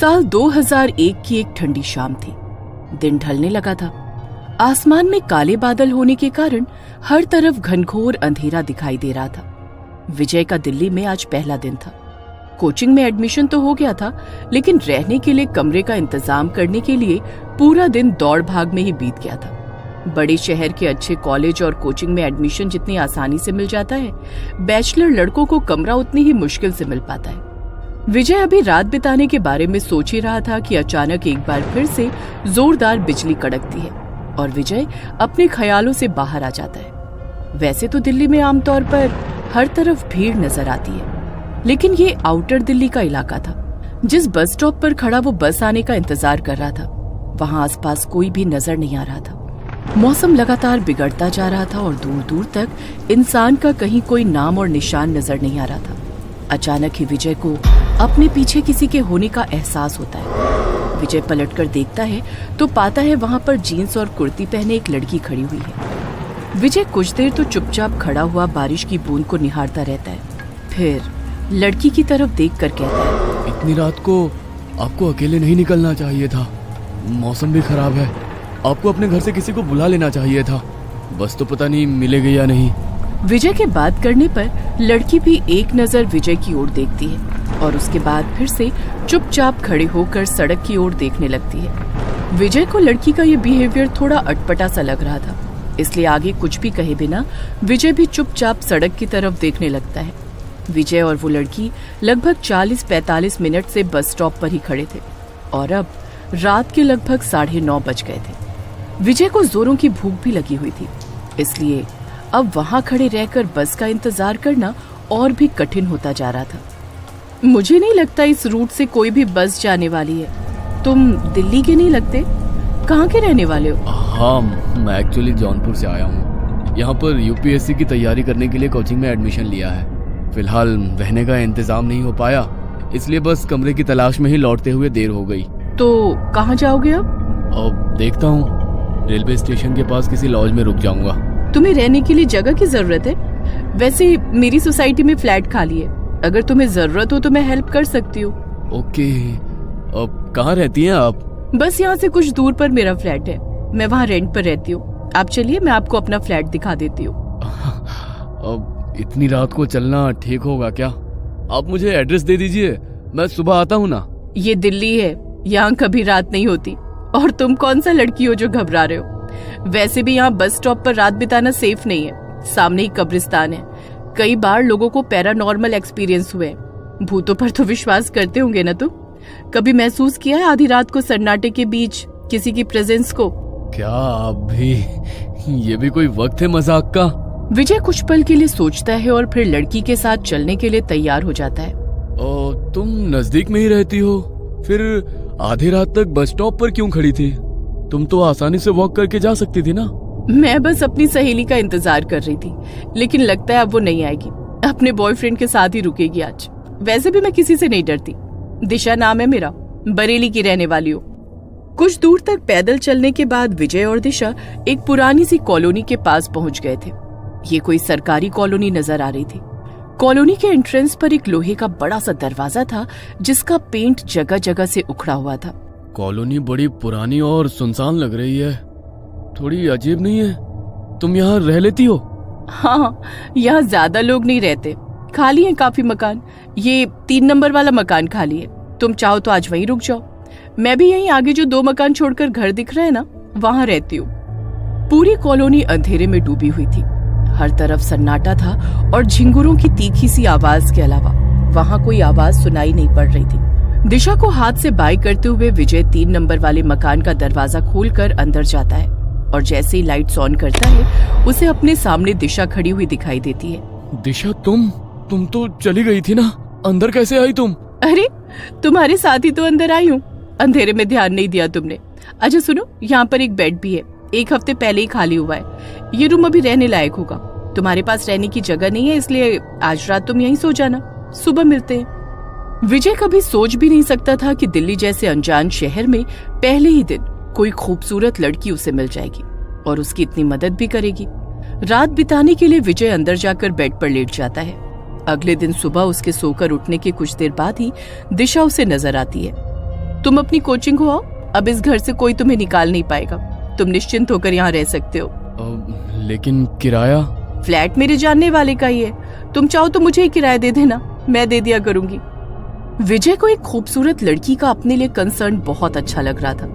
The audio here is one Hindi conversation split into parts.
साल 2001 की एक ठंडी शाम थी। दिन ढलने लगा था। आसमान में काले बादल होने के कारण हर तरफ घनघोर अंधेरा दिखाई दे रहा था। विजय का दिल्ली में आज पहला दिन था। कोचिंग में एडमिशन तो हो गया था, लेकिन रहने के लिए कमरे का इंतजाम करने के लिए पूरा दिन दौड़ भाग में ही बीत गया था। बड़े शहर के अच्छे कॉलेज और कोचिंग में एडमिशन जितनी आसानी से मिल जाता है, बैचलर लड़कों को कमरा उतनी ही मुश्किल से मिल पाता है। विजय अभी रात बिताने के बारे में सोच ही रहा था कि अचानक एक बार फिर से जोरदार बिजली कड़कती है और विजय अपने ख्यालों से बाहर आ जाता है। वैसे तो दिल्ली में आमतौर पर हर तरफ भीड़ नजर आती है, लेकिन ये आउटर दिल्ली का इलाका था। जिस बस स्टॉप पर खड़ा वो बस आने का इंतजार कर रहा था, वहाँ आसपास कोई भी नजर नहीं आ रहा था। मौसम लगातार बिगड़ता जा रहा था और दूर दूर तक इंसान का कहीं कोई नाम और निशान नजर नहीं आ रहा था। अचानक ही विजय को अपने पीछे किसी के होने का एहसास होता है। विजय पलटकर देखता है तो पाता है वहाँ पर जीन्स और कुर्ती पहने एक लड़की खड़ी हुई है। विजय कुछ देर तो चुपचाप खड़ा हुआ बारिश की बूंद को निहारता रहता है, फिर लड़की की तरफ देखकर कहता है, इतनी रात को आपको अकेले नहीं निकलना चाहिए था। मौसम भी खराब है। आपको अपने घर से किसी को बुला लेना चाहिए था। बस तो पता नहीं मिलेगी या नहीं। विजय के बात करने पर लड़की भी एक नजर विजय की ओर देखती है और उसके बाद फिर से चुपचाप खड़े होकर सड़क की ओर देखने लगती है। विजय को लड़की का ये बिहेवियर थोड़ा अटपटा सा लग रहा था, इसलिए आगे कुछ भी कहे बिना विजय भी चुपचाप सड़क की तरफ देखने लगता है। विजय और वो लड़की लगभग 40-45 मिनट से बस स्टॉप पर ही खड़े थे और अब रात के लगभग 9:30 बज गए थे। विजय को जोरों की भूख भी लगी हुई थी, इसलिए अब वहां खड़े रहकर बस का इंतजार करना और भी कठिन होता जा रहा था। मुझे नहीं लगता इस रूट से कोई भी बस जाने वाली है। तुम दिल्ली के नहीं लगते? कहाँ के रहने वाले हो? हाँ, मैं एक्चुअली जौनपुर से आया हूँ। यहाँ पर यूपीएससी की तैयारी करने के लिए कोचिंग में एडमिशन लिया है। फिलहाल रहने का इंतजाम नहीं हो पाया, इसलिए बस कमरे की तलाश में ही लौटते हुए देर हो गई। तो कहाँ जाओगे अब? अब देखता हूँ, रेलवे स्टेशन के पास किसी लॉज में रुक जाऊंगा। तुम्हें रहने के लिए जगह की जरूरत है? वैसे मेरी सोसाइटी में फ्लैट खाली है, अगर तुम्हें जरूरत हो तो मैं हेल्प कर सकती हूँ। ओके, अब कहाँ रहती हैं आप? बस यहाँ से कुछ दूर पर मेरा फ्लैट है, मैं वहाँ रेंट पर रहती हूँ। आप चलिए, मैं आपको अपना फ्लैट दिखा देती हूँ। अब इतनी रात को चलना ठीक होगा क्या? आप मुझे एड्रेस दे दीजिए, मैं सुबह आता हूँ ना। ये दिल्ली है, यहाँ कभी रात नहीं होती। और तुम कौन सा लड़की हो जो घबरा रहे हो? वैसे भी यहाँ बस स्टॉप पर रात बिताना सेफ नहीं है, सामने ही कब्रिस्तान है। कई बार लोगों को पैरानॉर्मल एक्सपीरियंस हुए। भूतों पर तो विश्वास करते होंगे ना तुम? कभी महसूस किया है आधी रात को सन्नाटे के बीच किसी की प्रेजेंस को? क्या आप भी, ये भी कोई वक्त है मजाक का? विजय कुछ पल के लिए सोचता है और फिर लड़की के साथ चलने के लिए तैयार हो जाता है। तुम नजदीक में ही रहती हो, फिर आधी रात तक बस स्टॉप पर क्यों खड़ी थी? तुम तो आसानी से वॉक करके जा सकती थी ना। मैं बस अपनी सहेली का इंतजार कर रही थी, लेकिन लगता है अब वो नहीं आएगी। अपने बॉयफ्रेंड के साथ ही रुकेगी आज। वैसे भी मैं किसी से नहीं डरती। दिशा नाम है मेरा, बरेली की रहने वाली हूँ। कुछ दूर तक पैदल चलने के बाद विजय और दिशा एक पुरानी सी कॉलोनी के पास पहुंच गए थे। ये कोई सरकारी कॉलोनी नजर आ रही थी। कॉलोनी के एंट्रेंस पर एक लोहे का बड़ा सा दरवाजा था, जिसका पेंट जगह जगह से उखड़ा हुआ था। कॉलोनी बड़ी पुरानी और सुनसान लग रही है, थोड़ी अजीब नहीं है? तुम यहाँ रह लेती हो? हाँ, यहाँ ज्यादा लोग नहीं रहते, खाली है काफी मकान। ये 3 नंबर वाला मकान खाली है, तुम चाहो तो आज वहीं रुक जाओ। मैं भी यहीं आगे जो 2 मकान छोड़कर घर दिख रहे हैं ना, वहाँ रहती हूँ। पूरी कॉलोनी अंधेरे में डूबी हुई थी। हर तरफ सन्नाटा था और झिंगुरों की तीखी सी आवाज के अलावा वहाँ कोई आवाज सुनाई नहीं पड़ रही थी। दिशा को हाथ से बाय करते हुए विजय 3 नंबर वाले मकान का दरवाजा खोलकर अंदर जाता है और जैसे ही लाइट्स ऑन करता है, उसे अपने सामने दिशा खड़ी हुई दिखाई देती है। दिशा, तुम तो चली गई थी ना, अंदर कैसे आई तुम? अरे, तुम्हारे साथ ही तो अंदर आई हूँ। अंधेरे में ध्यान नहीं दिया तुमने। अच्छा सुनो, यहाँ पर एक बेड भी है, 1 हफ्ते पहले ही खाली हुआ है। ये रूम अभी रहने लायक होगा। तुम्हारे पास रहने की जगह नहीं है, इसलिए आज रात तुम यहीं सो जाना, सुबह मिलते हैं। विजय कभी सोच भी नहीं सकता था कि दिल्ली जैसे अनजान शहर में पहले ही दिन कोई खूबसूरत लड़की उसे मिल जाएगी और उसकी इतनी मदद भी करेगी। रात बिताने के लिए विजय अंदर जाकर बेड पर लेट जाता है। अगले दिन सुबह उसके सोकर उठने के कुछ देर बाद ही दिशा उसे नजर आती है। तुम अपनी कोचिंग हो आओ, अब इस घर से कोई तुम्हें निकाल नहीं पाएगा। तुम निश्चिंत होकर यहाँ रह सकते हो। लेकिन किराया? फ्लैट मेरे जानने वाले का ही है, तुम चाहो तो मुझे ही किराया दे देना, मैं दे दिया करूंगी। विजय को एक खूबसूरत लड़की का अपने लिए कंसर्न बहुत अच्छा लग रहा था।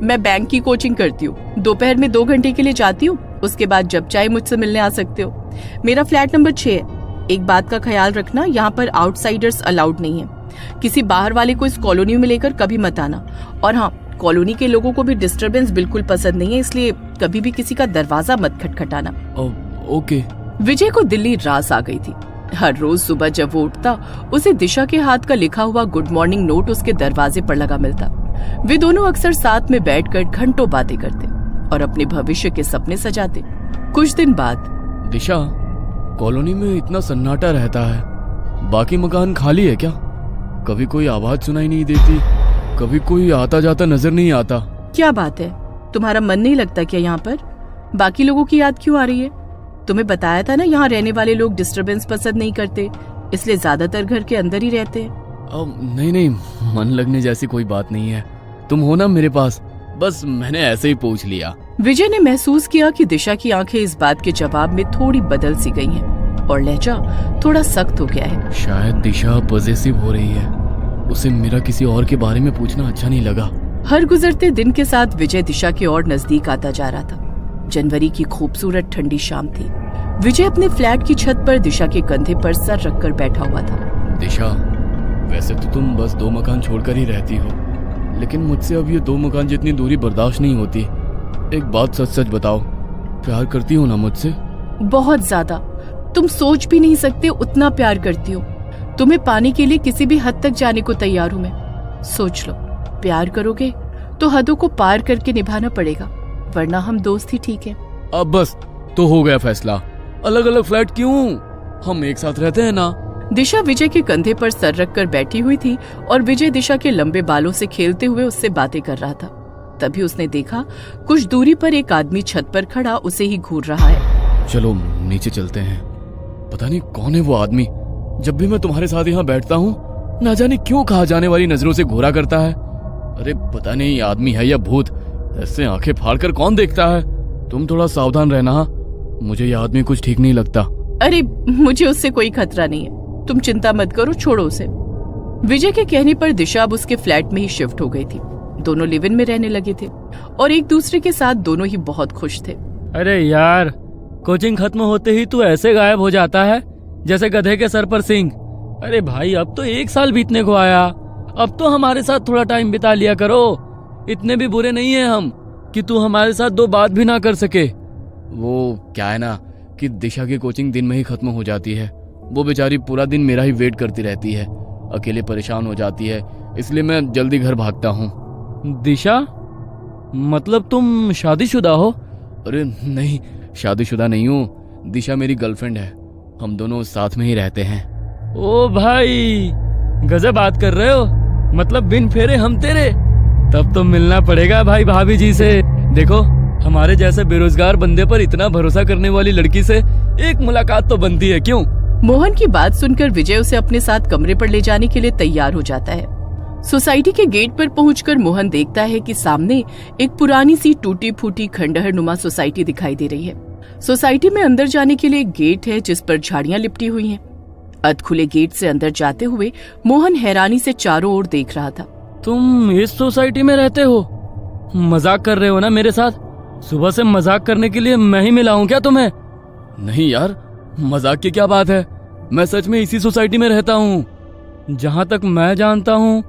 मैं बैंक की कोचिंग करती हूँ, दोपहर में 2 घंटे के लिए जाती हूँ, उसके बाद जब चाहे मुझसे मिलने आ सकते हो। मेरा फ्लैट नंबर 6 है। एक बात का ख्याल रखना, यहाँ पर आउटसाइडर्स अलाउड नहीं है। किसी बाहर वाले को इस कॉलोनी में लेकर कभी मत आना। और हाँ, कॉलोनी के लोगों को भी डिस्टरबेंस बिल्कुल पसंद नहीं है, इसलिए कभी भी किसी का दरवाजा मत खटखटाना। ओके। विजय को दिल्ली रास आ गई थी। हर रोज सुबह जब वो उठता, उसे दिशा के हाथ का लिखा हुआ गुड मॉर्निंग नोट उसके दरवाजे पर लगा मिलता। वे दोनों अक्सर साथ में बैठकर घंटों बातें करते और अपने भविष्य के सपने सजाते। कुछ दिन बाद, दिशा, कॉलोनी में इतना सन्नाटा रहता है, बाकी मकान खाली है क्या? कभी कोई आवाज सुनाई नहीं देती, कभी कोई आता जाता नजर नहीं आता। क्या बात है, तुम्हारा मन नहीं लगता क्या यहाँ पर? बाकी लोगों की याद क्यों आ रही है? तुम्हें बताया था ना, यहाँ रहने वाले लोग डिस्टरबेंस पसंद नहीं करते, इसलिए ज्यादातर घर के अंदर ही रहते हैं। नहीं, मन लगने जैसी कोई बात नहीं है। तुम हो ना मेरे पास, बस मैंने ऐसे ही पूछ लिया। विजय ने महसूस किया कि दिशा की आंखें इस बात के जवाब में थोड़ी बदल सी गई हैं और लहजा थोड़ा सख्त हो गया है। शायद दिशा पॉजेसिव हो रही है, उसे मेरा किसी और के बारे में पूछना अच्छा नहीं लगा। हर गुजरते दिन के साथ विजय दिशा के और नजदीक आता जा रहा था। जनवरी की खूबसूरत ठंडी शाम थी। विजय अपने फ्लैट की छत पर दिशा के कंधे पर सर रखकर बैठा हुआ था। दिशा, वैसे तो तुम बस 2 मकान छोड़कर ही रहती हो, लेकिन मुझसे अब ये 2 मकान जितनी दूरी बर्दाश्त नहीं होती। एक बात सच सच बताओ, प्यार करती हो ना मुझसे? बहुत ज्यादा। तुम सोच भी नहीं सकते उतना प्यार करती हो। तुम्हें पाने के लिए किसी भी हद तक जाने को तैयार हूँ मैं। सोच लो, प्यार करोगे तो हदों को पार करके निभाना पड़ेगा, वरना हम दोस्त ही ठीक हैं। अब बस तो हो गया फैसला। अलग अलग फ्लैट क्यों, हम एक साथ रहते हैं ना। दिशा विजय के कंधे पर सर रखकर बैठी हुई थी और विजय दिशा के लंबे बालों से खेलते हुए उससे बातें कर रहा था। तभी उसने देखा कुछ दूरी पर एक आदमी छत पर खड़ा उसे ही घूर रहा है। चलो नीचे चलते हैं। पता नहीं कौन है वो आदमी, जब भी मैं तुम्हारे साथ यहाँ बैठता हूँ ना जाने क्यों कहा जाने वाली नजरों से घूरा करता है। अरे पता नहीं आदमी है या भूत, ऐसे आंखें फाड़कर कौन देखता है। तुम थोड़ा सावधान रहना, मुझे यह आदमी कुछ ठीक नहीं लगता। अरे मुझे उससे कोई खतरा नहीं है, तुम चिंता मत करो, छोड़ो उसे। विजय के कहने पर दिशा अब उसके फ्लैट में ही शिफ्ट हो गई थी। दोनों लिव इन में रहने लगे थे और एक दूसरे के साथ दोनों ही बहुत खुश थे। अरे यार, कोचिंग खत्म होते ही तू ऐसे गायब हो जाता है जैसे गधे के सर पर सींग। अरे भाई, अब तो 1 साल बीतने को आया, अब तो हमारे साथ थोड़ा टाइम बिता लिया करो। इतने भी बुरे नहीं है हम कि तू हमारे साथ 2 बात भी ना कर सके। वो क्या है ना कि दिशा की कोचिंग दिन में ही खत्म हो जाती है। वो बेचारी पूरा दिन मेरा ही वेट करती रहती है, अकेले परेशान हो जाती है, इसलिए मैं जल्दी घर भागता हूँ। दिशा, मतलब तुम शादीशुदा हो? अरे नहीं, शादीशुदा नहीं हूँ, दिशा मेरी गर्लफ्रेंड है, हम दोनों साथ में ही रहते हैं। ओ भाई, गजब बात कर रहे हो, मतलब बिन फेरे हम तेरे। तब तो मिलना पड़ेगा भाई भाभी जी से। देखो, हमारे जैसे बेरोजगार बंदे पर इतना भरोसा करने वाली लड़की से एक मुलाकात तो बनती है, क्यों? मोहन की बात सुनकर विजय उसे अपने साथ कमरे पर ले जाने के लिए तैयार हो जाता है। सोसाइटी के गेट पर पहुंचकर मोहन देखता है कि सामने एक पुरानी सी टूटी फूटी खंडहर नुमा सोसाइटी दिखाई दे रही है। सोसाइटी में अंदर जाने के लिए एक गेट है जिस पर झाड़ियां लिपटी हुई हैं। अधखुले गेट से अंदर जाते हुए मोहन हैरानी से चारों ओर देख रहा था। तुम इस सोसाइटी में रहते हो? मजाक कर रहे हो ना मेरे साथ? सुबह से मजाक करने के लिए मैं ही मिला हूँ क्या तुम्हें? नहीं यार, मजाक की क्या बात है, मैं सच में इसी सोसाइटी में रहता हूँ। जहाँ तक मैं जानता हूँ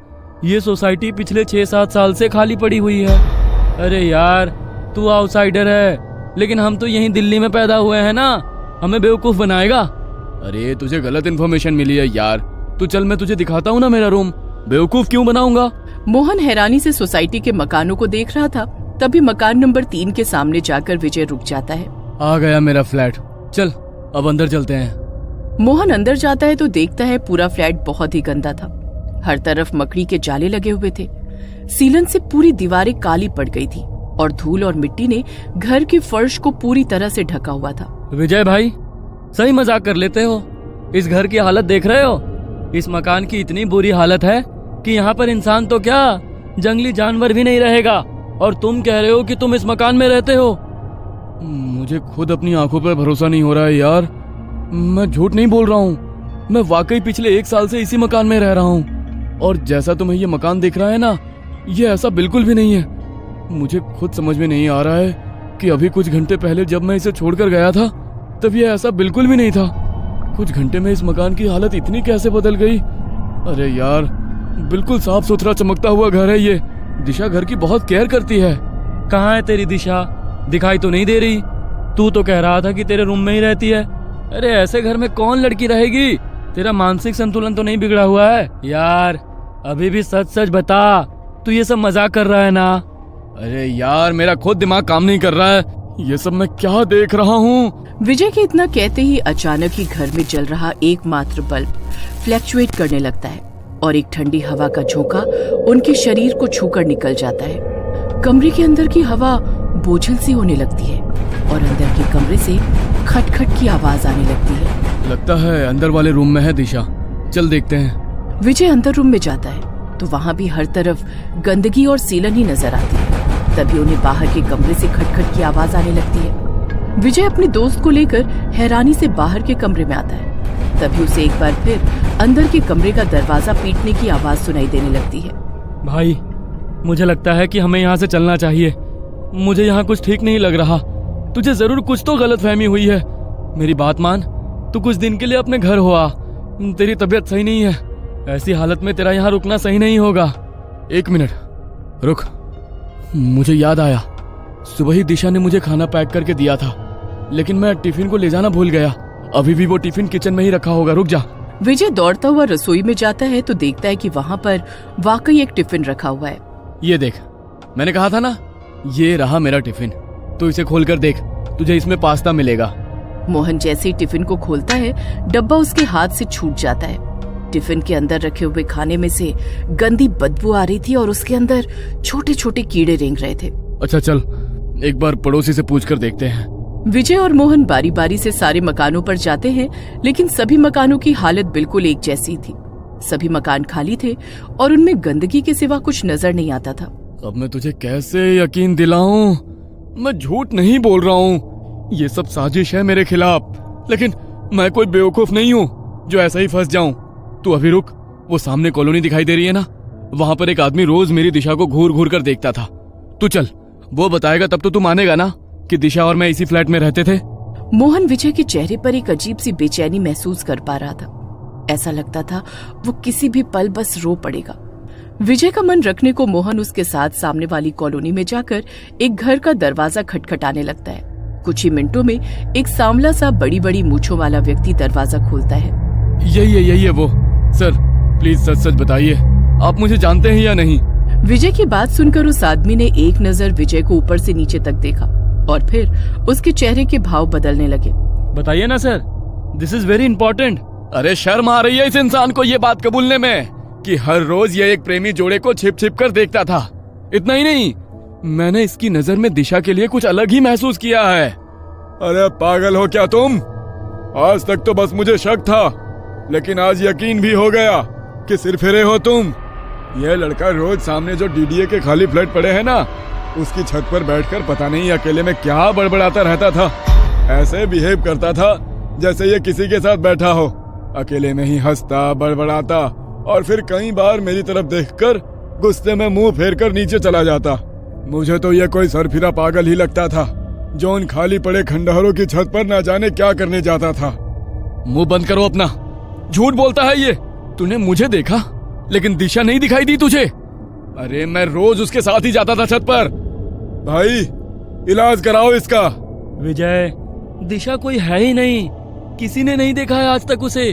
ये सोसाइटी पिछले 6-7 साल से खाली पड़ी हुई है। अरे यार, तू आउटसाइडर है, लेकिन हम तो यहीं दिल्ली में पैदा हुए हैं ना, हमें बेवकूफ बनाएगा? अरे तुझे गलत इन्फॉर्मेशन मिली है यार, तू चल मैं तुझे दिखाता हूँ ना मेरा रूम, बेवकूफ क्यों बनाऊंगा। मोहन हैरानी से सोसाइटी के मकानों को देख रहा था। तभी मकान नंबर 3 के सामने जाकर विजय रुक जाता है। आ गया मेरा फ्लैट, चल अब अंदर चलते हैं। मोहन अंदर जाता है तो देखता है पूरा फ्लैट बहुत ही गंदा था। हर तरफ मकड़ी के जाले लगे हुए थे। सीलन से पूरी दीवारें काली पड़ गई थी और धूल और मिट्टी ने घर के फर्श को पूरी तरह से ढका हुआ था। विजय भाई, सही मजाक कर लेते हो? इस घर की हालत देख रहे हो? इस मकान की इतनी बुरी हालत है कि यहाँ पर इंसान तो क्या, जंगली जानवर भी नहीं रहेगा। और तुम कह रहे हो कि तुम इस मकान में रहते हो। मुझे खुद अपनी आंखों पर भरोसा नहीं हो रहा है यार। मैं झूठ नहीं बोल रहा हूँ, मैं वाकई पिछले 1 साल से इसी मकान में रह रहा हूँ। और जैसा तुम्हें ये मकान दिख रहा है ना, ये ऐसा बिल्कुल भी नहीं है। मुझे खुद समझ में नहीं आ रहा है कि अभी कुछ घंटे पहले जब मैं इसे छोड़कर गया था तब ये ऐसा बिल्कुल भी नहीं था। कुछ घंटे में इस मकान की हालत इतनी कैसे बदल गई। अरे यार, बिल्कुल साफ सुथरा चमकता हुआ घर है ये। दिशा घर की बहुत केयर करती है। कहाँ है तेरी दिशा? दिखाई तो नहीं दे रही। तू तो कह रहा था कि तेरे रूम में ही रहती है। अरे ऐसे घर में कौन लड़की रहेगी? तेरा मानसिक संतुलन तो नहीं बिगड़ा हुआ है? यार अभी भी सच सच बता, तू ये सब मजाक कर रहा है ना? अरे यार, मेरा खुद दिमाग काम नहीं कर रहा है। ये सब मैं क्या देख रहा हूँ? विजय के इतना कहते ही अचानक ही घर में जल रहा एकमात्र बल्ब फ्लैक्चुएट करने लगता है और एक ठंडी हवा का झोंका उनके शरीर को छूकर निकल जाता है। कमरे के अंदर की हवा बोझिल सी होने लगती है और अंदर के कमरे से खटखट की आवाज आने लगती है। लगता है अंदर वाले रूम में है दिशा, चल देखते हैं। विजय अंदर रूम में जाता है तो वहाँ भी हर तरफ गंदगी और सीलन ही नजर आती है। तभी उन्हें बाहर के कमरे से खटखट की आवाज आने लगती है। विजय अपने दोस्त को लेकर हैरानी से बाहर के कमरे में आता है। तभी उसे एक बार फिर अंदर के कमरे का दरवाजा पीटने की आवाज सुनाई देने लगती है। भाई, मुझे लगता है कि हमें यहाँ से चलना चाहिए। मुझे यहाँ कुछ ठीक नहीं लग रहा। तुझे जरूर कुछ तो गलतफहमी हुई है। मेरी बात मान, तू कुछ दिन के लिए अपने घर हो आ। तेरी तबीयत सही नहीं है। ऐसी हालत में तेरा यहाँ रुकना सही नहीं होगा। 1 मिनट रुक, मुझे याद आया। सुबह ही दिशा ने मुझे खाना पैक करके दिया था, लेकिन मैं टिफिन को ले जाना भूल गया। अभी भी वो टिफिन किचन में ही रखा होगा। रुक जा। विजय दौड़ता हुआ रसोई में जाता है तो देखता है कि वहाँ पर वाकई एक टिफिन रखा हुआ है। ये देख, मैंने कहा था ना, ये रहा मेरा टिफिन। तो इसे खोलकर देख, तुझे इसमें पास्ता मिलेगा। मोहन जैसे ही टिफिन को खोलता है, डब्बा उसके हाथ से छूट जाता है। टिफिन के अंदर रखे हुए खाने में से गंदी बदबू आ रही थी और उसके अंदर छोटे छोटे कीड़े रेंग रहे थे। अच्छा चल, एक बार पड़ोसी से पूछ कर देखते हैं। विजय और मोहन बारी बारी से सारे मकानों पर जाते हैं, लेकिन सभी मकानों की हालत बिल्कुल एक जैसी थी। सभी मकान खाली थे और उनमें गंदगी के सिवा कुछ नजर नहीं आता था। अब मैं तुझे कैसे यकीन दिलाऊं? मैं झूठ नहीं बोल रहा हूँ। ये सब साजिश है मेरे खिलाफ, लेकिन मैं कोई बेवकूफ नहीं हूँ जो ऐसा ही फंस जाऊं। तू अभी रुक, वो सामने कॉलोनी दिखाई दे रही है ना, वहां पर एक आदमी रोज मेरी दिशा को घूर घूर कर देखता था। तू चल, वो बताएगा तब तो तू मानेगा ना कि दिशा और मैं इसी फ्लैट में रहते थे। मोहन विजय के चेहरे पर एक अजीब सी बेचैनी महसूस कर पा रहा था। ऐसा लगता था वो किसी भी पल बस रो पड़ेगा। विजय का मन रखने को मोहन उसके साथ सामने वाली कॉलोनी में जाकर एक घर का दरवाजा खटखटाने लगता है। कुछ ही मिनटों में एक सांवला सा बड़ी बड़ी मूंछों वाला व्यक्ति दरवाजा खोलता है। यही है वो। सर प्लीज सच सच बताइए, आप मुझे जानते हैं या नहीं? विजय की बात सुनकर उस आदमी ने एक नजर विजय को ऊपर से नीचे तक देखा और फिर उसके चेहरे के भाव बदलने लगे। बताइए ना sir, this is very important. अरे शर्म आ रही है इस इंसान को ये बात कबूलने में कि हर रोज ये एक प्रेमी जोड़े को छिप छिप कर देखता था। इतना ही नहीं, मैंने इसकी नजर में दिशा के लिए कुछ अलग ही महसूस किया है। अरे पागल हो क्या तुम? आज तक तो बस मुझे शक था, लेकिन आज यकीन भी हो गया कि सिर फिरे हो तुम। यह लड़का रोज सामने जो डीडीए के खाली फ्लैट पड़े हैं ना, उसकी छत पर बैठकर पता नहीं अकेले में क्या बड़बड़ाता रहता था। ऐसे बिहेव करता था जैसे ये किसी के साथ बैठा हो। अकेले में ही हंसता, बड़बड़ाता और फिर कई बार मेरी तरफ देखकर गुस्से में मुंह फेर कर नीचे चला जाता। मुझे तो ये कोई सरफिरा पागल ही लगता था जो उन खाली पड़े खंडहरों की छत पर ना जाने क्या करने जाता था। मुंह बंद करो अपना, झूठ बोलता है ये। तूने मुझे देखा लेकिन दिशा नहीं दिखाई दी तुझे? अरे मैं रोज उसके साथ ही जाता था छत पर। भाई इलाज कराओ इसका। विजय, दिशा कोई है ही नहीं, किसी ने नहीं देखा है आज तक उसे।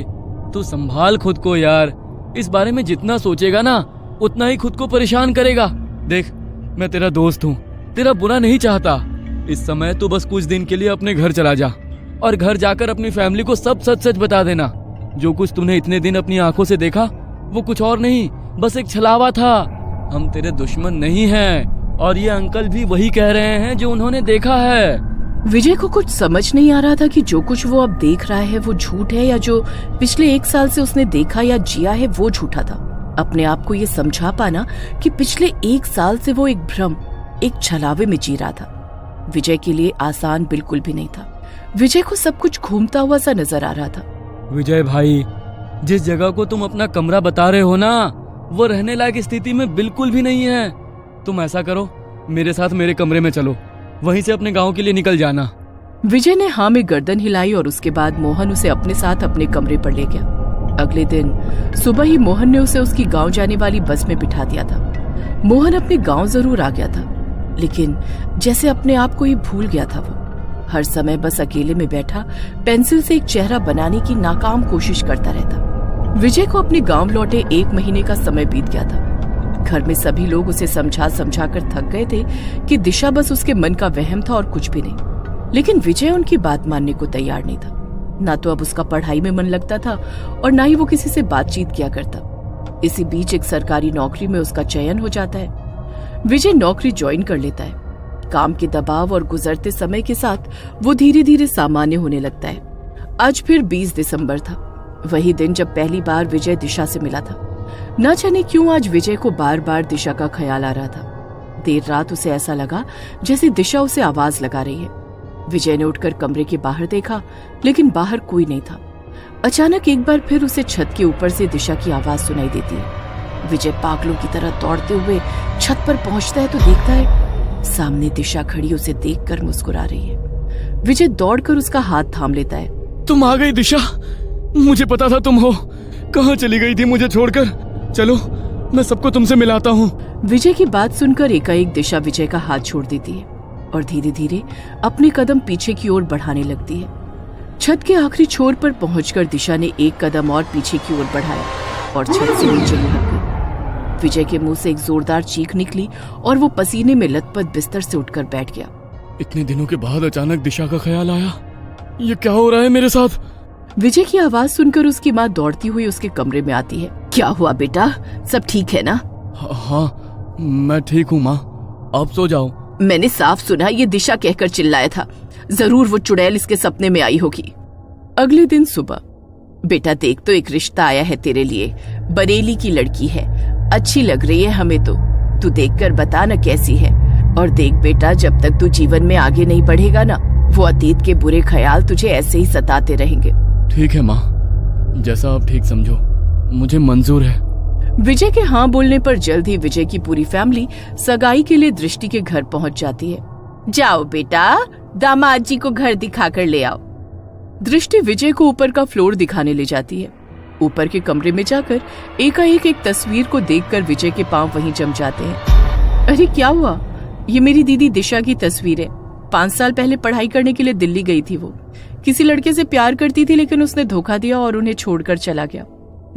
तू संभाल खुद को यार, इस बारे में जितना सोचेगा ना उतना ही खुद को परेशान करेगा। देख, मैं तेरा दोस्त हूँ, तेरा बुरा नहीं चाहता। इस समय तू बस कुछ दिन के लिए अपने घर चला जा और घर जाकर अपनी फैमिली को सब सच सच बता देना। जो कुछ तूने इतने दिन अपनी आंखों से देखा वो कुछ और नहीं, बस एक छलावा था। हम तेरे दुश्मन नहीं हैं और ये अंकल भी वही कह रहे हैं जो उन्होंने देखा है। विजय को कुछ समझ नहीं आ रहा था कि जो कुछ वो अब देख रहा है वो झूठ है या जो पिछले 1 साल से उसने देखा या जिया है वो झूठा था। अपने आप को ये समझा पाना कि पिछले 1 साल से वो एक भ्रम, एक छलावे में जी रहा था, विजय के लिए आसान बिल्कुल भी नहीं था। विजय को सब कुछ घूमता हुआ सा नजर आ रहा था। विजय भाई, जिस जगह को तुम अपना कमरा बता रहे हो ना, वो रहने लायक स्थिति में बिल्कुल भी नहीं है। तुम ऐसा करो, मेरे साथ मेरे कमरे में चलो, वहीं से अपने गांव के लिए निकल जाना। विजय ने हाँ में गर्दन हिलाई और उसके बाद मोहन उसे अपने साथ अपने कमरे पर ले गया। अगले दिन सुबह ही मोहन ने उसे उसकी गांव जाने वाली बस में बिठा दिया था। मोहन अपने गांव जरूर आ गया था, लेकिन जैसे अपने आप को ही भूल गया था। वो हर समय बस अकेले में बैठा पेंसिल से एक चेहरा बनाने की नाकाम कोशिश करता रहता। विजय को अपने गांव लौटे 1 महीने का समय बीत गया था। घर में सभी लोग उसे समझा समझा कर थक गए थे कि दिशा बस उसके मन का वहम था और कुछ भी नहीं। लेकिन विजय उनकी बात मानने को तैयार नहीं था। ना तो अब उसका पढ़ाई में मन लगता था और ना ही वो किसी से बातचीत किया करता। इसी बीच एक सरकारी नौकरी में उसका चयन हो जाता है। विजय नौकरी ज्वाइन कर लेता है। काम के दबाव और गुजरते समय के साथ वो धीरे धीरे सामान्य होने लगता है। आज फिर 20 दिसंबर था, वही दिन जब पहली बार विजय दिशा से मिला था। न जाने क्यों आज विजय को बार बार दिशा का ख्याल आ रहा था। देर रात उसे ऐसा लगा जैसे दिशा उसे आवाज लगा रही है। विजय ने उठकर कमरे के बाहर देखा, लेकिन बाहर कोई नहीं था। अचानक एक बार फिर उसे छत के ऊपर से दिशा की आवाज सुनाई देती है। विजय पागलों की तरह दौड़ते हुए छत पर पहुंचता है तो देखता है सामने दिशा खड़ी उसे देखकर मुस्कुरा रही है। विजय दौड़कर उसका हाथ थाम लेता है। तुम आ गई दिशा, मुझे पता था तुम हो। कहाँ चली गई थी मुझे छोड़कर? चलो मैं सबको तुमसे मिलाता हूँ। विजय की बात सुनकर एकाएक दिशा विजय का हाथ छोड़ देती है और धीरे धीरे अपने कदम पीछे की ओर बढ़ाने लगती है। छत के आखिरी छोर पर पहुंचकर दिशा ने एक कदम और पीछे की ओर बढ़ाया और छत से नीचे लुढ़क गई। विजय के मुंह से एक जोरदार चीख निकली और वो पसीने में लथपथ बिस्तर से उठकर बैठ गया। इतने दिनों के बाद अचानक दिशा का ख्याल आया। ये क्या हो रहा है मेरे साथ? विजय की आवाज सुनकर उसकी माँ दौड़ती हुई उसके कमरे में आती है। क्या हुआ बेटा, सब ठीक है ना? हाँ मैं ठीक हूँ माँ, आप सो जाओ। मैंने साफ सुना ये दिशा कहकर चिल्लाया था। जरूर वो चुड़ैल इसके सपने में आई होगी। अगले दिन सुबह, बेटा देख तो एक रिश्ता आया है तेरे लिए। बरेली की लड़की है, अच्छी लग रही है हमें तो। तू देखकर बता ना कैसी है। और देख बेटा, जब तक तू जीवन में आगे नहीं बढ़ेगा ना, वो अतीत के बुरे ख्याल तुझे ऐसे ही सताते रहेंगे। ठीक है माँ, जैसा आप ठीक समझो, मुझे मंजूर है। विजय के हाँ बोलने पर जल्द ही विजय की पूरी फैमिली सगाई के लिए दृष्टि के घर पहुंच जाती है। जाओ बेटा, दामाद जी को घर दिखाकर ले आओ। दृष्टि विजय को ऊपर का फ्लोर दिखाने ले जाती है। ऊपर के कमरे में जाकर एकाएक एक तस्वीर को देखकर विजय के पांव वहीं जम जाते हैं। अरे क्या हुआ? ये मेरी दीदी दिशा की तस्वीर है। 5 साल पहले पढ़ाई करने के लिए दिल्ली गई थी। वो किसी लड़के से प्यार करती थी, लेकिन उसने धोखा दिया और उन्हें छोड़कर चला गया।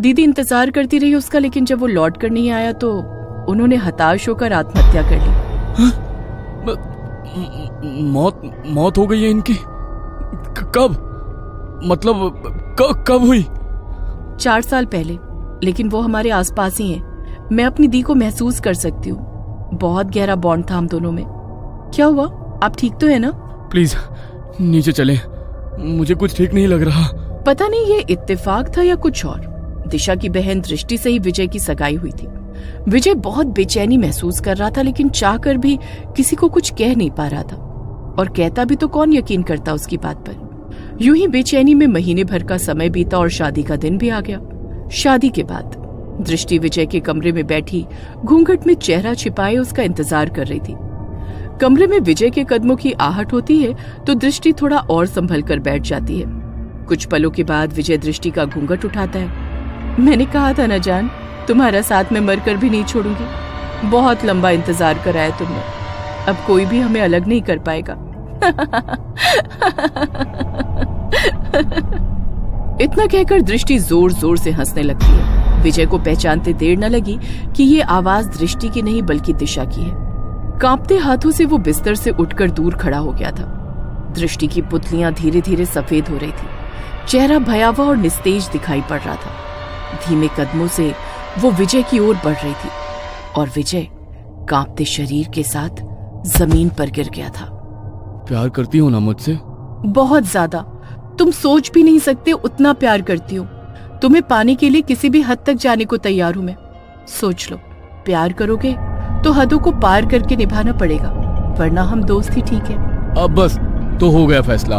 दीदी इंतजार करती रही उसका, लेकिन जब वो लौट कर नहीं आया तो उन्होंने हताश होकर आत्महत्या कर ली। मौत हो गई है इनकी? कब? मतलब कब हुई? 4 साल पहले, लेकिन वो हमारे आसपास ही हैं। मैं अपनी दी को महसूस कर सकती हूँ। बहुत गहरा बॉन्ड था हम दोनों में। क्या हुआ, आप ठीक तो है ना? प्लीज नीचे चलें, मुझे कुछ ठीक नहीं लग रहा। पता नहीं ये इत्तेफाक था या कुछ और। दिशा की बहन दृष्टि से ही विजय की सगाई हुई थी। विजय बहुत बेचैनी महसूस कर रहा था, लेकिन चाहकर भी किसी को कुछ कह नहीं पा रहा था। और कहता भी तो कौन यकीन करता उसकी बात पर। यूं ही बेचैनी में महीने भर का समय बीता और शादी का दिन भी आ गया। शादी के बाद दृष्टि विजय के कमरे में बैठी घूंघट में चेहरा छिपाए उसका इंतजार कर रही थी। कमरे में विजय के कदमों की आहट होती है तो दृष्टि थोड़ा और संभल कर बैठ जाती है। कुछ पलों के बाद विजय दृष्टि का घूंघट उठाता है। मैंने कहा था ना जान, तुम्हारा साथ मैं मरकर भी नहीं छोड़ूंगी। बहुत लंबा इंतजार कराया तुमने, अब कोई भी हमें अलग नहीं कर पाएगा। इतना कहकर दृष्टि जोर जोर से हंसने लगती है। विजय को पहचानते देर न लगी कि ये आवाज दृष्टि की नहीं बल्कि दिशा की है। कांपते हाथों से वो बिस्तर से उठकर दूर खड़ा हो गया था। दृष्टि की पुतलियां धीरे धीरे सफेद हो रही थी। चेहरा भयावह और निस्तेज दिखाई पड़ रहा था। धीमे कदमों से वो विजय की ओर बढ़ रही थी और विजय कांपते शरीर के साथ जमीन पर गिर गया था। प्यार करती हो ना मुझसे? बहुत ज्यादा। तुम सोच भी नहीं सकते उतना प्यार करती हूँ। तुम्हें पाने के लिए किसी भी हद तक जाने को तैयार हूँ मैं। सोच लो, प्यार करोगे तो हदों को पार करके निभाना पड़ेगा, वरना हम दोस्त ही ठीक है। अब बस तो हो गया फैसला।